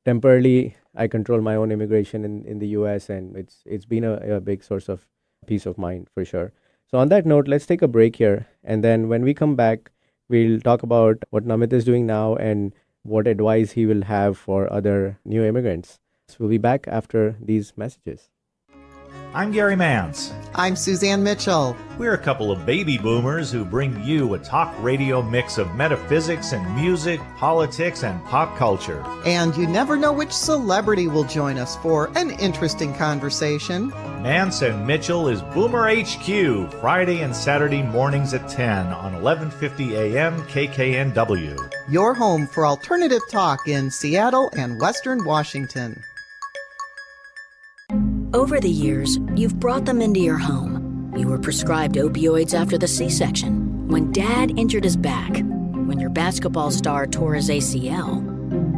temporarily I control my own immigration in the US, and it's been a big source of peace of mind for sure. So on that note, let's take a break here, and then when we come back, we'll talk about what Namit is doing now and what advice he will have for other new immigrants. So we'll be back after these messages. I'm Gary Mance. I'm Suzanne Mitchell. We're a couple of baby boomers who bring you a talk radio mix of metaphysics and music, politics, and pop culture. And you never know which celebrity will join us for an interesting conversation. Mance and Mitchell is Boomer HQ, Friday and Saturday mornings at 10 on 1150 AM KKNW. Your home for alternative talk in Seattle and Western Washington. Over the years, you've brought them into your home. You were prescribed opioids after the C-section, when Dad injured his back, when your basketball star tore his ACL.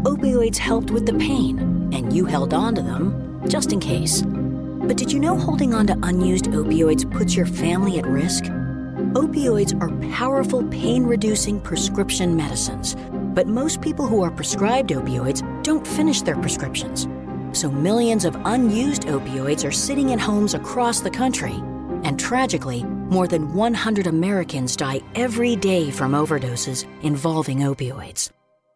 Opioids helped with the pain, and you held on to them just in case. But did you know holding on to unused opioids puts your family at risk? Opioids are powerful pain-reducing prescription medicines. But most people who are prescribed opioids don't finish their prescriptions. So millions of unused opioids are sitting in homes across the country. And tragically, more than 100 Americans die every day from overdoses involving opioids.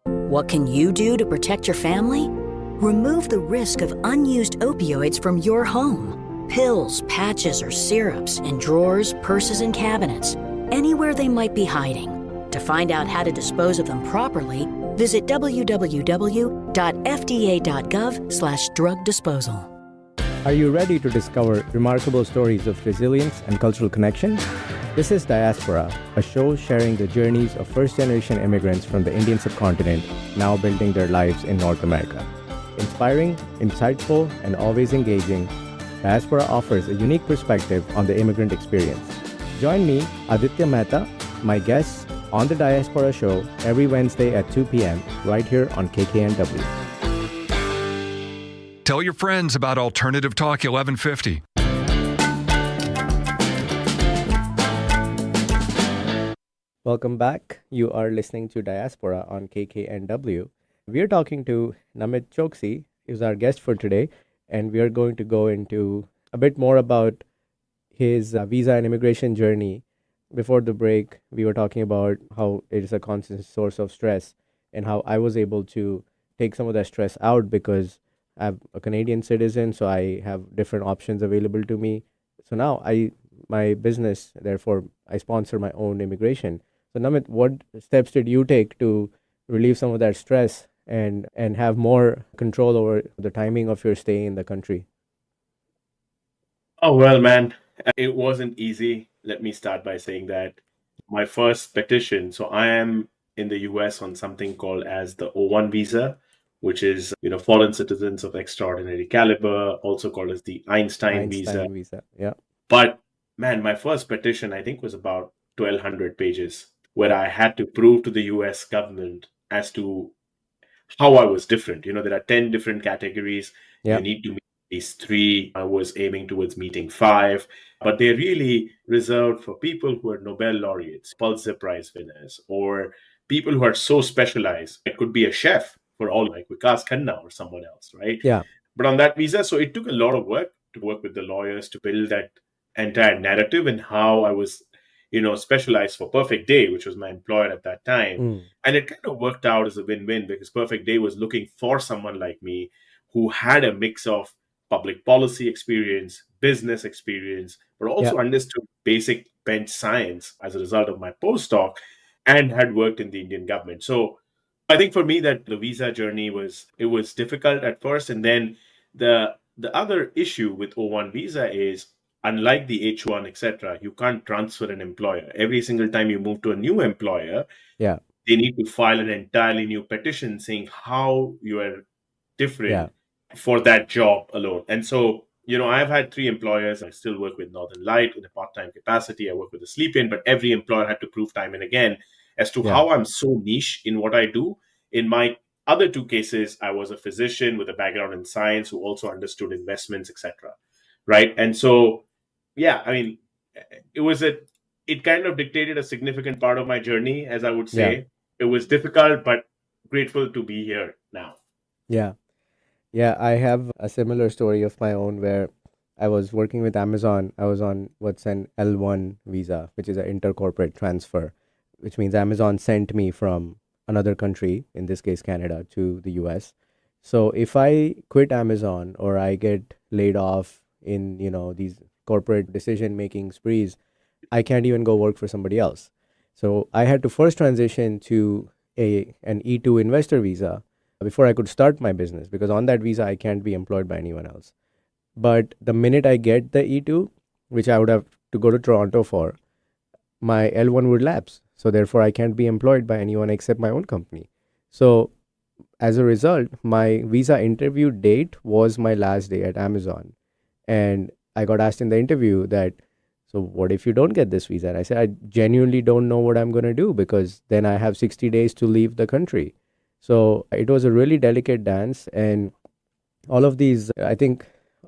What can you do to protect your family? Remove the risk of unused opioids from your home. Pills, patches, or syrups in drawers, purses, and cabinets, anywhere they might be hiding. To find out how to dispose of them properly, visit www.fda.gov/drug disposal. Are you ready to discover remarkable stories of resilience and cultural connection? This is Diaspora, a show sharing the journeys of first-generation immigrants from the Indian subcontinent now building their lives in North America. Inspiring, insightful, and always engaging, Diaspora offers a unique perspective on the immigrant experience. Join me, Aditya Mehta, my guests, on the Diaspora show every Wednesday at 2 p.m. right here on KKNW. Tell your friends about Alternative Talk 1150. Welcome back. You are listening to Diaspora on KKNW. We are talking to Namit Choksi, who's our guest for today, and we are going to go into a bit more about his visa and immigration journey. Before the break, we were talking about how it is a constant source of stress and how I was able to take some of that stress out because I'm a Canadian citizen, so I have different options available to me. So now my business, therefore, I sponsor my own immigration. So Namit, what steps did you take to relieve some of that stress and have more control over the timing of your stay in the country? Oh, well, man, it wasn't easy. Let me start by saying that my first petition, so I am in the US on something called as the O1 visa, which is, foreign citizens of extraordinary caliber, also called as the Einstein visa. Yeah. But man, my first petition, I think, was about 1,200 pages, where I had to prove to the US government as to how I was different. There are 10 different categories. Yeah. You need to meet these 3. I was aiming towards meeting 5, but they're really reserved for people who are Nobel laureates, Pulitzer Prize winners, or people who are so specialized. It could be a chef for all, like Vikas Khanna or someone else, right? Yeah. But on that visa, so it took a lot of work to work with the lawyers to build that entire narrative and how I was, specialized for Perfect Day, which was my employer at that time. And it kind of worked out as a win-win because Perfect Day was looking for someone like me who had a mix of public policy experience, business experience, but also understood basic bench science as a result of my postdoc and had worked in the Indian government. So I think for me that the visa journey was difficult at first. And then the other issue with O1 visa is, unlike the H1, etc., you can't transfer an employer. Every single time you move to a new employer, they need to file an entirely new petition saying how you are different for that job alone. And so, I've had 3 employers. I still work with Northern Light in a part-time capacity. I work with a sleep-in, but every employer had to prove time and again as to how I'm so niche in what I do. In my other 2 cases, I was a physician with a background in science who also understood investments, etc. Right? And so, it kind of dictated a significant part of my journey, as I would say. It was difficult, but grateful to be here now. Yeah, I have a similar story of my own where I was working with Amazon. I was on what's an L1 visa, which is an intercorporate transfer, which means Amazon sent me from another country, in this case Canada, to the US. So if I quit Amazon or I get laid off in, these corporate decision-making sprees, I can't even go work for somebody else. So I had to first transition to an E2 investor visa before I could start my business, because on that visa, I can't be employed by anyone else. But the minute I get the E2, which I would have to go to Toronto for, my L1 would lapse. So therefore, I can't be employed by anyone except my own company. So as a result, my visa interview date was my last day at Amazon. And I got asked in the interview that, so what if you don't get this visa? And I said, I genuinely don't know what I'm going to do, because then I have 60 days to leave the country. So it was a really delicate dance. And all of these, I think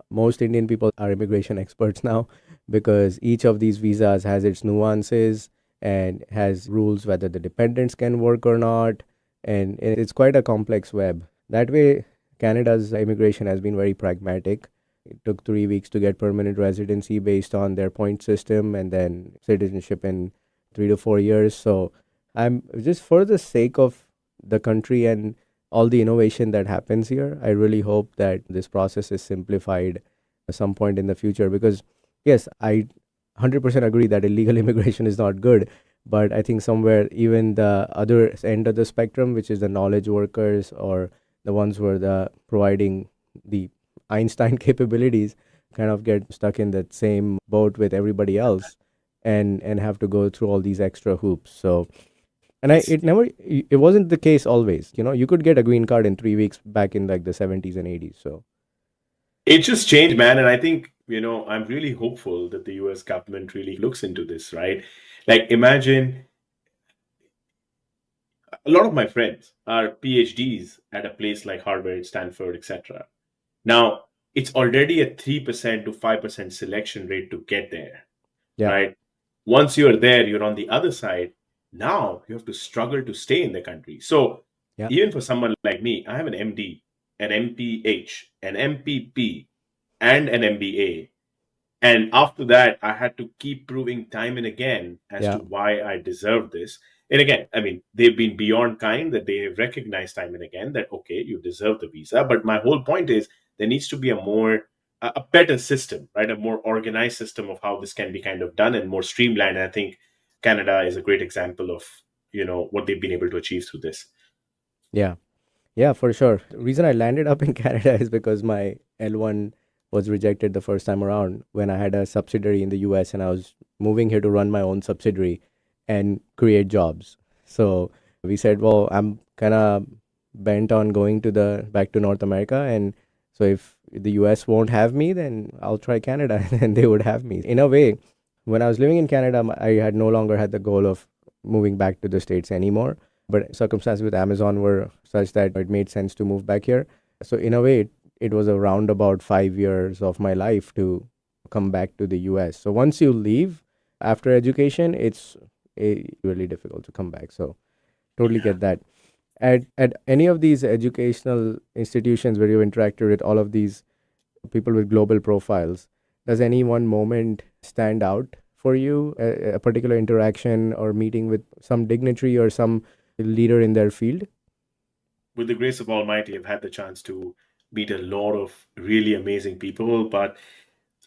most Indian people are immigration experts now, because each of these visas has its nuances and has rules whether the dependents can work or not. And it's quite a complex web. That way, Canada's immigration has been very pragmatic. It took 3 weeks to get permanent residency based on their point system, and then citizenship in 3 to 4 years. So I'm just, for the sake of the country and all the innovation that happens here, I really hope that this process is simplified at some point in the future. Because yes, I 100% agree that illegal immigration is not good, but I think somewhere even the other end of the spectrum, which is the knowledge workers or the ones who are providing the Einstein capabilities, kind of get stuck in that same boat with everybody else, and have to go through all these extra hoops. So, and it wasn't the case always. You could get a green card in 3 weeks back in like the 70s and 80s. So it just changed, man. And I think, I'm really hopeful that the US government really looks into this, right? Like, imagine a lot of my friends are PhDs at a place like Harvard, Stanford, etc. Now, it's already a 3% to 5% selection rate to get there, yeah, right? Once you're there, you're on the other side. Now you have to struggle to stay in the country. So yeah, even for someone like me, I have an MD, an MPH, an MPP, and an MBA. And after that, I had to keep proving time and again as yeah, to why I deserve this. And again, I mean, they've been beyond kind that they have recognized time and again that, okay, you deserve the visa. But my whole point is there needs to be a better system, right? A more organized system of how this can be kind of done and more streamlined. And I think Canada is a great example of, what they've been able to achieve through this. yeah. Yeah, for sure. The reason I landed up in Canada is because my L1 was rejected the first time around when I had a subsidiary in the US, and I was moving here to run my own subsidiary and create jobs. So we said, well, I'm kind of bent on going back to North America. And so if the US won't have me, then I'll try Canada and they would have me. In a way, when I was living in Canada, I had no longer had the goal of moving back to the States anymore. But circumstances with Amazon were such that it made sense to move back here. So in a way, it was around about 5 years of my life to come back to the US. So once you leave after education, it's really difficult to come back. So totally get that. At any of these educational institutions where you've interacted with all of these people with global profiles, does any one moment stand out for you? A particular interaction or meeting with some dignitary or some leader in their field? With the grace of Almighty, I've had the chance to meet a lot of really amazing people. But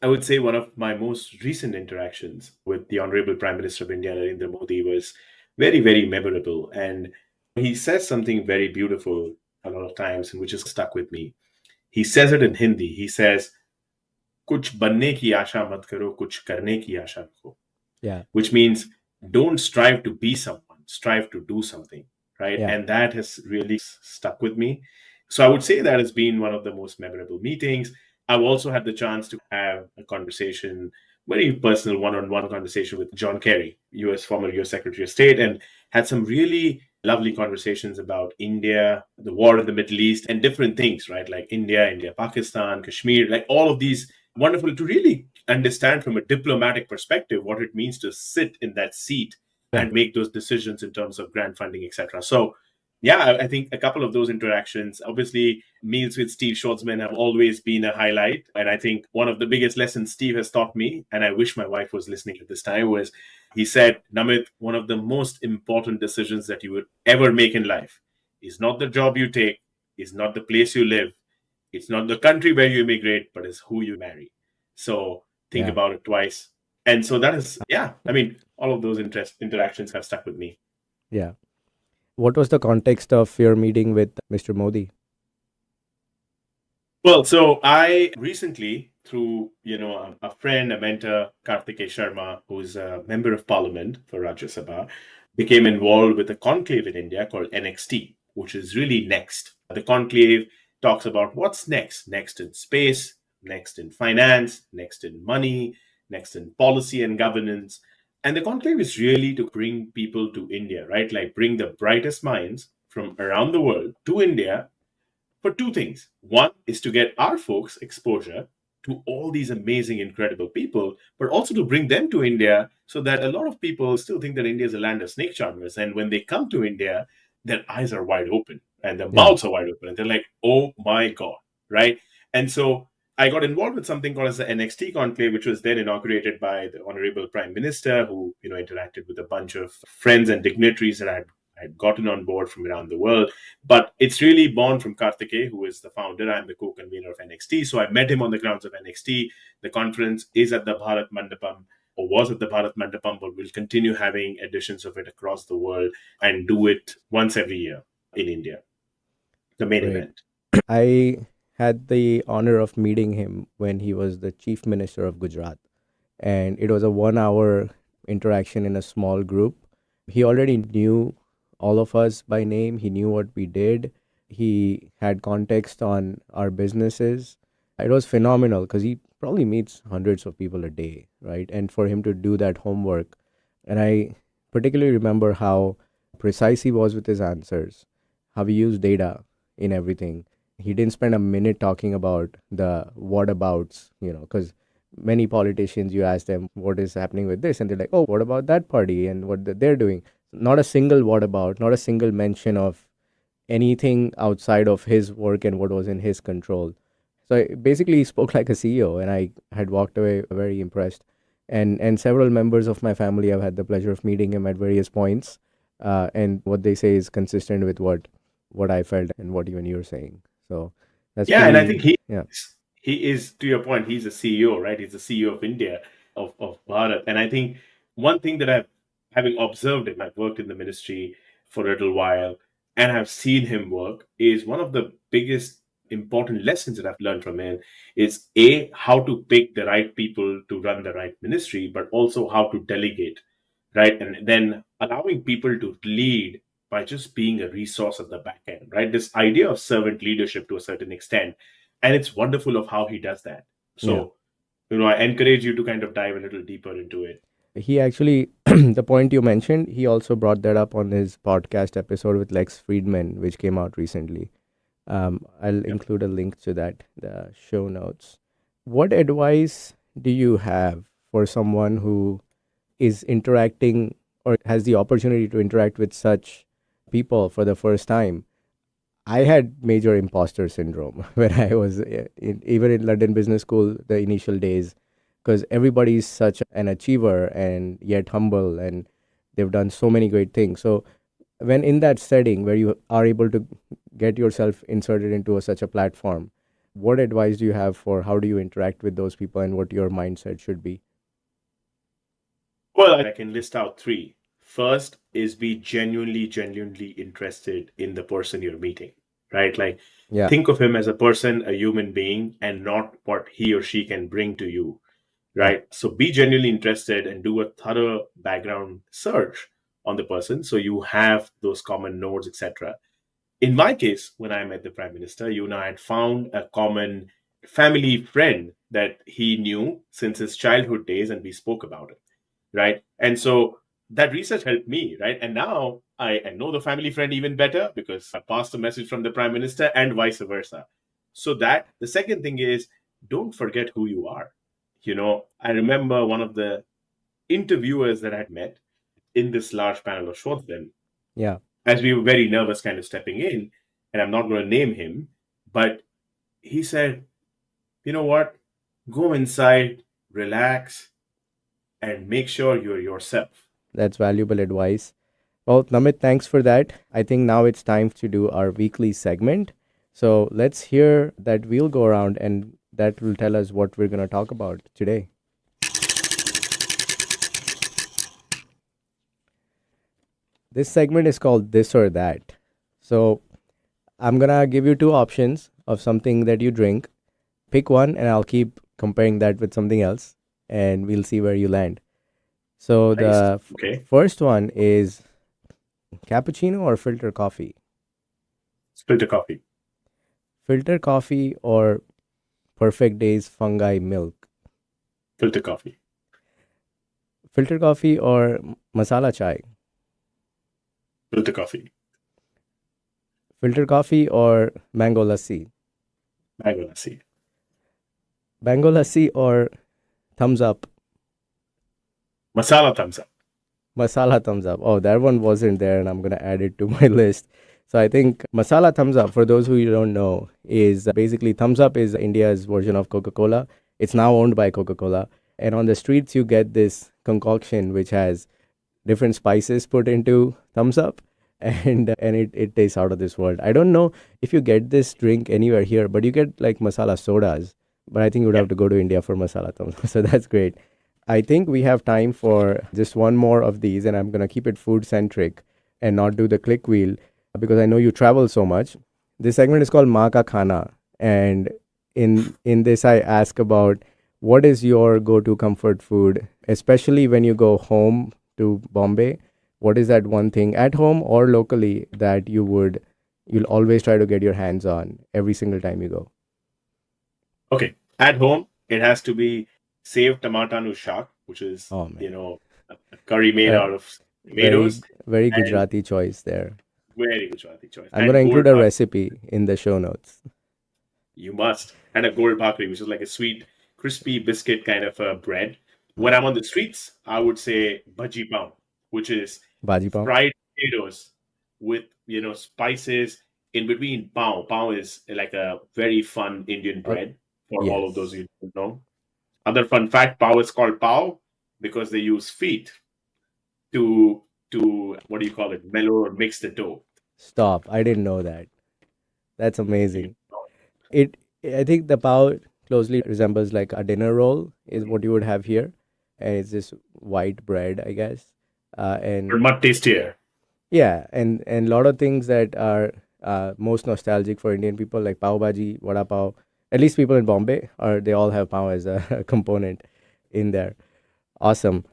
I would say one of my most recent interactions with the Honorable Prime Minister of India, Narendra Modi, was very, very memorable. And he says something very beautiful a lot of times, and which has stuck with me. He says it in Hindi. He says, "Kuch banne ki aasha mat karo, kuch karne ki aasha rakho." Yeah. Which means don't strive to be someone, strive to do something, right? Yeah. And that has really stuck with me. So I would say that has been one of the most memorable meetings. I've also had the chance to have a conversation, very personal one-on-one conversation with John Kerry, former US Secretary of State, and had some really lovely conversations about India, the war in the Middle East, and different things, right? Like India, Pakistan, Kashmir, like all of these, wonderful to really understand from a diplomatic perspective what it means to sit in that seat and make those decisions in terms of grant funding, etc. So yeah, I think a couple of those interactions, obviously meals with Steve Schwarzman have always been a highlight. And I think one of the biggest lessons Steve has taught me, and I wish my wife was listening at this time, was he said, "Namit, one of the most important decisions that you would ever make in life is not the job you take, is not the place you live, it's not the country where you immigrate, but it's who you marry. So think about it twice." And so that is, all of those interactions have stuck with me. Yeah. What was the context of your meeting with Mr. Modi? Well, so I recently, through a friend, a mentor, Karthikeya Sharma, who's a member of parliament for Rajya Sabha, became involved with a conclave in India called NXT, which is really next. The conclave talks about what's next in space, next in finance, next in money, next in policy and governance. And the conclave is really to bring people to India, right? Like bring the brightest minds from around the world to India for two things. One is to get our folks exposure to all these amazing, incredible people, but also to bring them to India so that a lot of people still think that India is a land of snake charmers. And when they come to India, their eyes are wide open and their Yeah. mouths are wide open. And they're like, oh my God, right? And so I got involved with something called as the NXT Conclave, which was then inaugurated by the Honorable Prime Minister, who, interacted with a bunch of friends and dignitaries that I had gotten on board from around the world. But it's really born from Karthikeya, who is the founder. I'm the co-convener of NXT. So I met him on the grounds of NXT. The conference is at the Bharat Mandapam, or was at the Bharat Mandapam, but we'll continue having editions of it across the world and do it once every year in India, the main Great. event. I had the honor of meeting him when he was the Chief Minister of Gujarat. And it was a 1 hour interaction in a small group. He already knew all of us by name. He knew what we did. He had context on our businesses. It was phenomenal because he probably meets hundreds of people a day, right? And for him to do that homework. And I particularly remember how precise he was with his answers, how he used data in everything. He didn't spend a minute talking about the whatabouts, because many politicians, you ask them what is happening with this, and they're like, oh, what about that party and what they're doing? Not a single whatabout, not a single mention of anything outside of his work and what was in his control. So basically, he spoke like a CEO, and I had walked away very impressed. And several members of my family have had the pleasure of meeting him at various points, and what they say is consistent with what I felt and what even you're saying. So that's and I think yeah. he is, to your point, he's a CEO, right? He's the CEO of India, of Bharat. And I think one thing that having observed him, I've worked in the ministry for a little while, and I've seen him work, is one of the biggest important lessons that I've learned from him is how to pick the right people to run the right ministry, but also how to delegate, right? And then allowing people to lead by just being a resource at the back end, right? This idea of servant leadership to a certain extent. And it's wonderful of how he does that. So, I encourage you to kind of dive a little deeper into it. He actually, the point you mentioned, he also brought that up on his podcast episode with Lex Friedman, which came out recently. I'll include a link to that, the show notes. What advice do you have for someone who is interacting or has the opportunity to interact with such people for the first time? I had major imposter syndrome when I was even in London Business School, the initial days, because everybody's such an achiever and yet humble, and they've done so many great things. So when in that setting where you are able to get yourself inserted into such a platform, what advice do you have for how do you interact with those people and what your mindset should be? Well, I can list out three. First is be genuinely interested in the person you're meeting, right? Like, think of him as a person, a human being, and not what he or she can bring to you, right? So be genuinely interested and do a thorough background search on the person so you have those common nodes, etc. In my case, when I met the Prime Minister, I had found a common family friend that he knew since his childhood days, and we spoke about it, right? And so that research helped me, right? And now I know the family friend even better because I passed a message from the Prime Minister and vice versa. So that the second thing is, don't forget who you are. I remember one of the interviewers that I had met in this large panel of Schwarzman. Yeah. As we were very nervous kind of stepping in, and I'm not going to name him, but he said, you know what? Go inside, relax, and make sure you're yourself. That's valuable advice. Well, Namit, thanks for that. I think now it's time to do our weekly segment. So let's hear that wheel go around, and that will tell us what we're going to talk about today. This segment is called This or That. So I'm going to give you two options of something that you drink. Pick one, and I'll keep comparing that with something else, and we'll see where you land. So the first one is cappuccino or filter coffee? Filter coffee. Filter coffee or Perfect Days fungi milk? Filter coffee. Filter coffee or masala chai? Filter coffee. Filter coffee or mango lassi? Mango lassi. Mango lassi or thumbs up? Masala thumbs up. Masala thumbs up. Oh, that one wasn't there, and I'm gonna add it to my list. So I think masala thumbs up, for those who you don't know, is basically thumbs up is India's version of Coca-Cola. It's now owned by Coca-Cola, and on the streets you get this concoction which has different spices put into thumbs up, and it tastes out of this world. I don't know if you get this drink anywhere here, but you get like masala sodas. But I think you would have to go to India for masala thumbs up. So that's great. I think we have time for just one more of these, and I'm going to keep it food centric and not do the click wheel because I know you travel so much. This segment is called Maa Ka Khana, and in this I ask about what is your go-to comfort food, especially when you go home to Bombay. What is that one thing at home or locally that you'll always try to get your hands on every single time you go? Okay, at home it has to be save tomato nu shak, which is Oh man, a curry made out of very tomatoes. very And Gujarati choice there. very Gujarati choice. I'm And gonna include gold a bhakri, recipe in the show notes. you must. And a gold bhakri, which is like a sweet, crispy biscuit kind of a bread. When I'm on the streets, I would say bhaji pav, which is Bhaji pav. fried potatoes with spices in between. Pav is like a very fun Indian bread for all of those Yes. you don't know. Other fun fact: pav is called pav because they use feet to what do you call it? Mellow or mix the dough. Stop. I didn't know that. That's amazing. It I think the pav closely resembles like a dinner roll is what you would have here, and it's this white bread, I guess. And But much tastier. yeah, and a lot of things that are most nostalgic for Indian people, like pav bhaji, vada pav. At least people in Bombay, or they all have pav as a component in there. Awesome.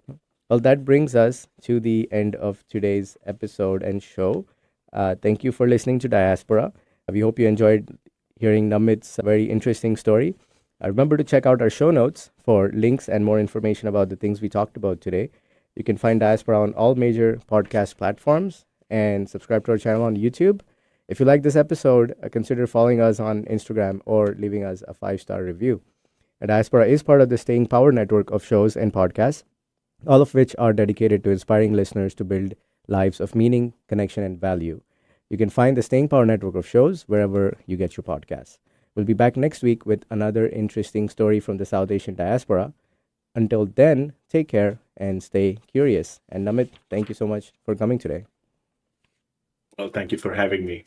Well, that brings us to the end of today's episode and show. Thank you for listening to Diaspora. We hope you enjoyed hearing Namit's very interesting story. Remember to check out our show notes for links and more information about the things we talked about today. You can find Diaspora on all major podcast platforms and subscribe to our channel on YouTube. If you like this episode, consider following us on Instagram or leaving us a 5-star review. Diaspora is part of the Staying Power network of shows and podcasts, all of which are dedicated to inspiring listeners to build lives of meaning, connection, and value. You can find the Staying Power network of shows wherever you get your podcasts. We'll be back next week with another interesting story from the South Asian diaspora. Until then, take care and stay curious. And Namit, thank you so much for coming today. Well, thank you for having me.